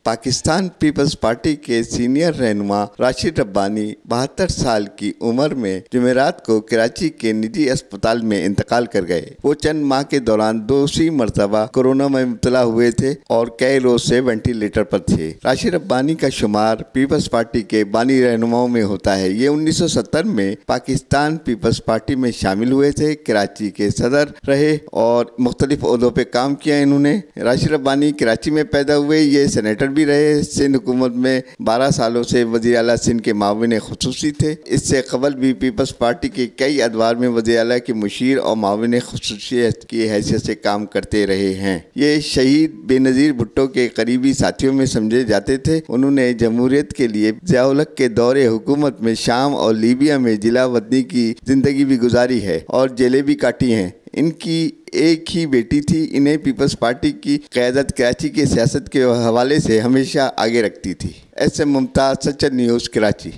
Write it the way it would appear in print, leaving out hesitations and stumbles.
Pakistan peoples party के senior रहनुमा राशिद रब्बानी 72 साल की उम्र में जुमेरात को कराची के निजी अस्पताल में इंतकाल कर गए। वो चंद माह के दौरान दूसरी मरतबा कोरोना में मुब्तला हुए थे और कई रोज से वेंटिलेटर पर थे। राशिद रब्बानी का शुमार पीपल्स पार्टी के बानी रहनुमाओं में होता है। ये 1970 में पाकिस्तान पीपल्स पार्टी में शामिल हुए थे। कराची के सदर रहे और मुख्तलिफ ओहदों पे काम किया इन्होंने। राशिद रब्बानी कराची में पैदा हुए। ये सेनेटर भी रहे। सिंध हुकूमत में 12 सालों से वज़ीर आला सिंध के माविन खुसूसी थे। इससे कबल भी पीपल्स पार्टी के कई अदवार में वज़ीर आला के मुशीर और माविन खुसूसियत की हैसियत से काम करते रहे हैं। ये शहीद बेनज़ीर भुट्टो के करीबी साथियों में समझे जाते थे। उन्होंने जमहूरियत के लिए ज़िया-उल-हक के दौरे हुकूमत में शाम और लीबिया में जिला वतनी की ज़िंदगी भी गुजारी है और जेलें भी काटी हैं। इनकी एक ही बेटी थी। इन्हें पीपल्स पार्टी की क़यादत कराची के सियासत के हवाले से हमेशा आगे रखती थी। ऐसे मुमताज़, सच्चर न्यूज़, कराची।